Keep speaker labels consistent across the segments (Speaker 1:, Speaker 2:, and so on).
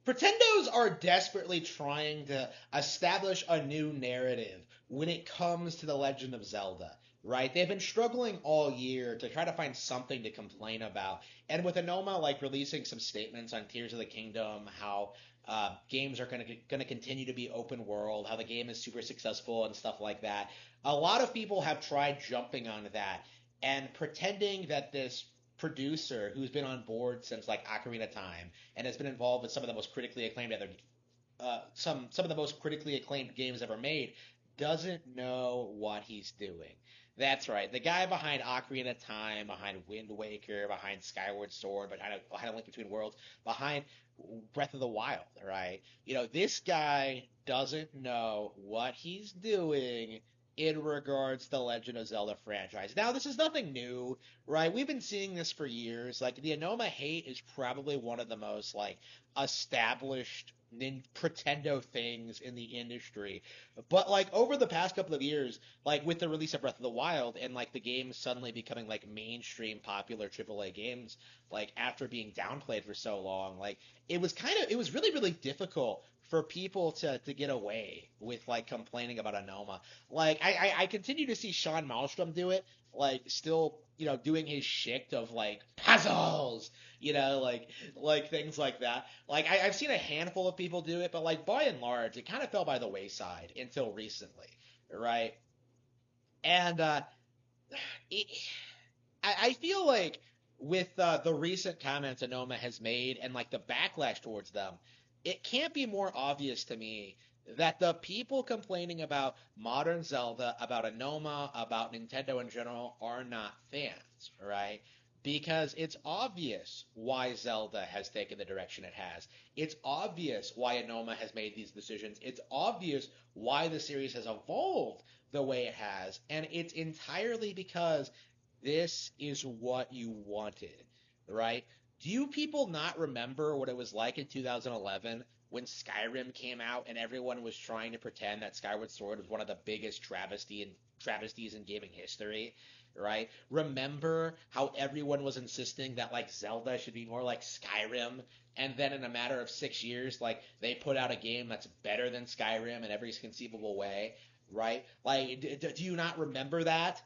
Speaker 1: Pretendos are desperately trying to establish a new narrative when it comes to The Legend of Zelda, right? They've been struggling all year to try to find something to complain about. And with Aonuma like releasing some statements on Tears of the Kingdom, how games are going to continue to be open world, how the game is super successful and stuff like that. A lot of people have tried jumping on that and pretending that this producer who's been on board since like Ocarina of Time and has been involved with some of the most critically acclaimed other some of the most critically acclaimed games ever made doesn't know what he's doing. That's right. The guy behind Ocarina of Time, behind Wind Waker, behind Skyward Sword, behind A Link Between Worlds, behind Breath of the Wild, right? This guy doesn't know what he's doing in regards to the Legend of Zelda franchise. Now, this is nothing new, right? We've been seeing this for years. Like the Aonuma hate is probably one of the most like established Pretendo things in the industry. But like over the past couple of years, like with the release of Breath of the Wild and like the game suddenly becoming like mainstream popular AAA games, like after being downplayed for so long, like it was really really difficult for people to get away with like complaining about Aonuma. Like I continue to see Sean Malmstrom do it, like still doing his shtick of like puzzles, like things like that. Like I've seen a handful of people do it, but like by and large, it kind of fell by the wayside until recently, right? And it, I feel like with the recent comments Anoma has made and like the backlash towards them, it can't be more obvious to me that the people complaining about modern Zelda, about Anoma, about Nintendo in general, are not fans, right? Because it's obvious why Zelda has taken the direction it has. It's obvious why Anoma has made these decisions. It's obvious why the series has evolved the way it has. And it's entirely because this is what you wanted, right? Do you people not remember what it was like in 2011 when Skyrim came out and everyone was trying to pretend that Skyward Sword was one of the biggest travesties in gaming history, right? Remember how everyone was insisting that like Zelda should be more like Skyrim, and then in a matter of 6 years, like they put out a game that's better than Skyrim in every conceivable way, right? Like, do you not remember that?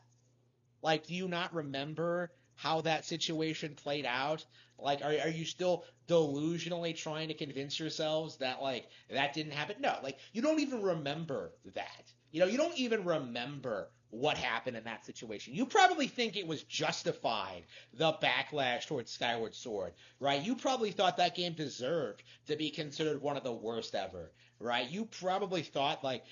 Speaker 1: Like, do you not remember how that situation played out? Like, are you still delusionally trying to convince yourselves that, like, that didn't happen? No, like, you don't even remember that. You don't even remember what happened in that situation. You probably think it was justified, the backlash towards Skyward Sword, right? You probably thought that game deserved to be considered one of the worst ever, right? You probably thought, like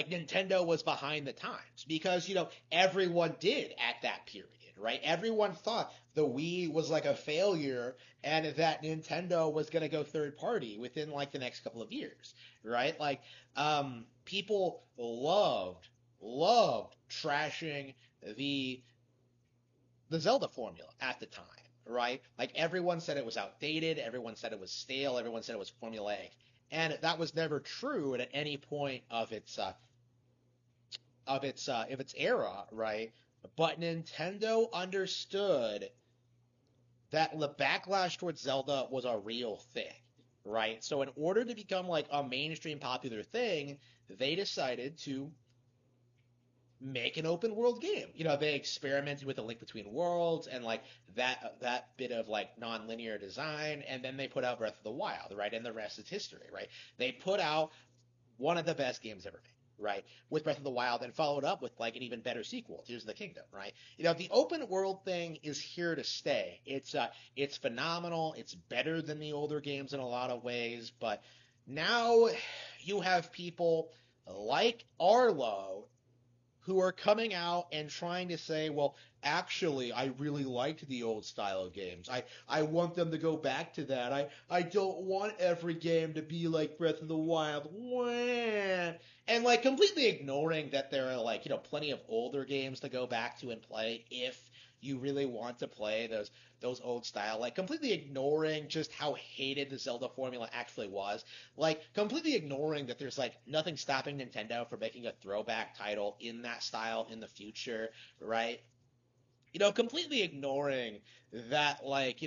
Speaker 1: Nintendo was behind the times because everyone did at that period, right? Everyone thought the Wii was like a failure and that Nintendo was going to go third party within like the next couple of years, right? Like people loved trashing the the Zelda formula at the time, right? Like everyone said it was outdated, everyone said it was stale, everyone said it was formulaic. And that was never true at any point of its era, right? But Nintendo understood that the backlash towards Zelda was a real thing, right? So in order to become like a mainstream popular thing, they decided to make an open world game. They experimented with a link between worlds and like that bit of like non-linear design, and then they put out Breath of the Wild, right? And the rest is history, right? They put out one of the best games ever made, right? With Breath of the Wild, and followed up with like an even better sequel, Tears of the Kingdom, right? The open world thing is here to stay. It's phenomenal. It's better than the older games in a lot of ways, but now you have people like Arlo who are coming out and trying to say, well, actually, I really liked the old style of games. I want them to go back to that. I don't want every game to be like Breath of the Wild. Wah. And like completely ignoring that there are like, plenty of older games to go back to and play if you really want to play those old style, like completely ignoring just how hated the Zelda formula actually was, like completely ignoring that there's like nothing stopping Nintendo from making a throwback title in that style in the future, right? completely ignoring that, like,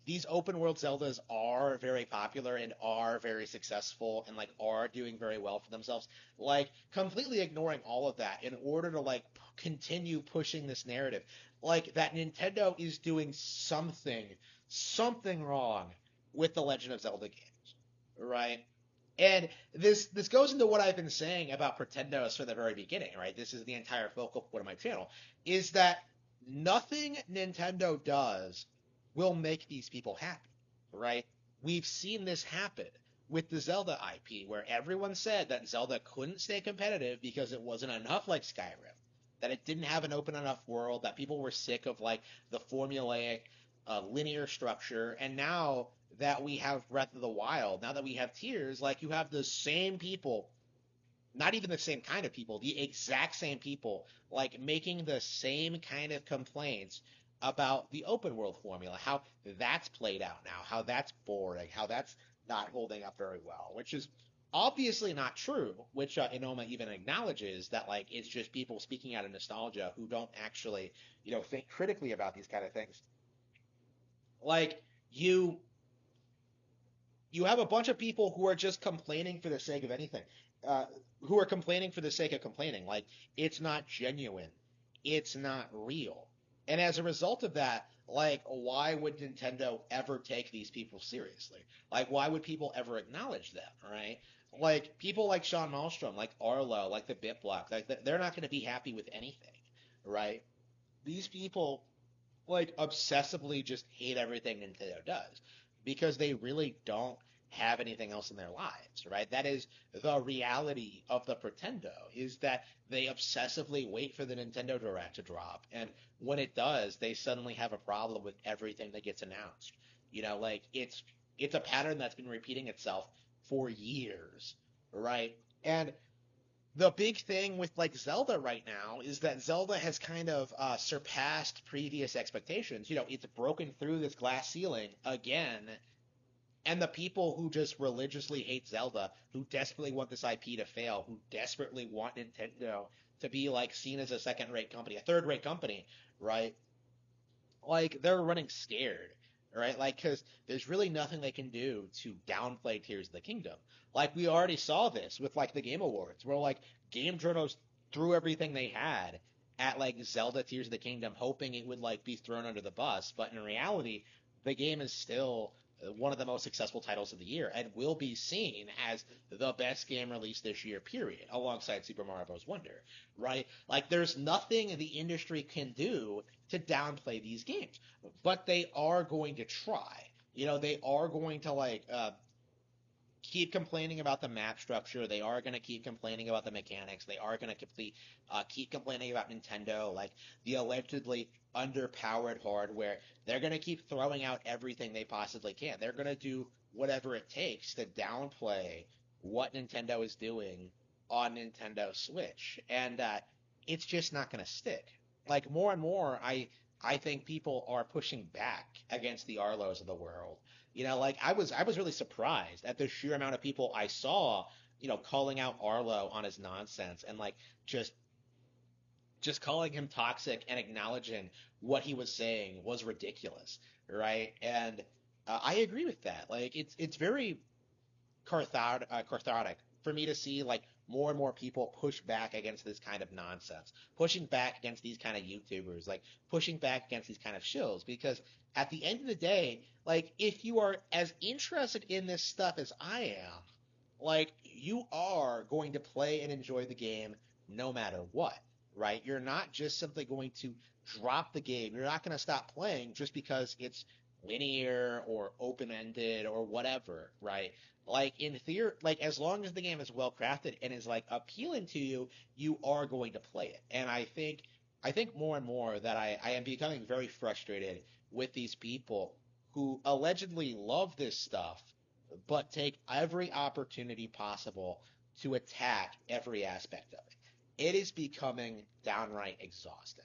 Speaker 1: these open world Zeldas are very popular and are very successful and, like, are doing very well for themselves. Like, completely ignoring all of that in order to, like, continue pushing this narrative. Like, that Nintendo is doing something wrong with the Legend of Zelda games, right? And this goes into what I've been saying about Pretendos from the very beginning, right? This is the entire focal point of my channel, is that nothing Nintendo does will make these people happy, right? We've seen this happen with the Zelda IP, where everyone said that Zelda couldn't stay competitive because it wasn't enough like Skyrim, that it didn't have an open enough world, that people were sick of, like, the formulaic linear structure, and now that we have Breath of the Wild, now that we have Tears, like, you have the same people, not even the same kind of people, the exact same people, like, making the same kind of complaints about the open world formula, how that's played out now, how that's boring, how that's not holding up very well, which is obviously not true, which Aonuma even acknowledges that, like, it's just people speaking out of nostalgia who don't actually, think critically about these kind of things. Like, you you have a bunch of people who are just complaining for the sake of anything, uh, who are complaining for the sake of complaining. Like, it's not genuine, it's not real, and as a result of that, like, why would Nintendo ever take these people seriously? Like, why would people ever acknowledge them, right? Like, people like Sean Malmstrom, like Arlo, like the BitBlock, like, they're not going to be happy with anything, right? These people, like, obsessively just hate everything Nintendo does because they really don't have anything else in their lives, right? That is the reality of the Pretendo, is that they obsessively wait for the Nintendo Direct to drop, and when it does, they suddenly have a problem with everything that gets announced. Like, it's a pattern that's been repeating itself for years, right? And the big thing with, like, Zelda right now is that Zelda has kind of surpassed previous expectations. It's broken through this glass ceiling again, and the people who just religiously hate Zelda, who desperately want this IP to fail, who desperately want Nintendo to be, like, seen as a second-rate company, a third-rate company, right? Like, they're running scared, right? Like, because there's really nothing they can do to downplay Tears of the Kingdom. Like, we already saw this with, like, the Game Awards, where, like, game journals threw everything they had at, like, Zelda Tears of the Kingdom, hoping it would, like, be thrown under the bus. But in reality, the game is still one of the most successful titles of the year and will be seen as the best game released this year, period, alongside Super Mario Bros. Wonder, right? Like, there's nothing the industry can do to downplay these games, but they are going to try. They are going to, like, keep complaining about the map structure. They are going to keep complaining about the mechanics. They are going to keep complaining about Nintendo, like, the allegedly underpowered hardware. They're going to keep throwing out everything they possibly can. They're going to do whatever it takes to downplay what Nintendo is doing on Nintendo Switch, and it's just not going to stick. Like, more and more, I think people are pushing back against the Arlos of the world. Like, I was really surprised at the sheer amount of people I saw, calling out Arlo on his nonsense, and, like, just calling him toxic and acknowledging what he was saying was ridiculous, right? And I agree with that. Like, it's very cathartic for me to see, like, more and more people push back against this kind of nonsense, pushing back against these kind of YouTubers, like, pushing back against these kind of shills, because at the end of the day, like, if you are as interested in this stuff as I am, like, you are going to play and enjoy the game no matter what, right? You're not just simply going to drop the game. You're not going to stop playing just because it's linear or open-ended or whatever, right? Like, in theory, like, as long as the game is well crafted and is, like, appealing to you, you are going to play it. And I think more and more that I am becoming very frustrated with these people who allegedly love this stuff, but take every opportunity possible to attack every aspect of it. It is becoming downright exhausting.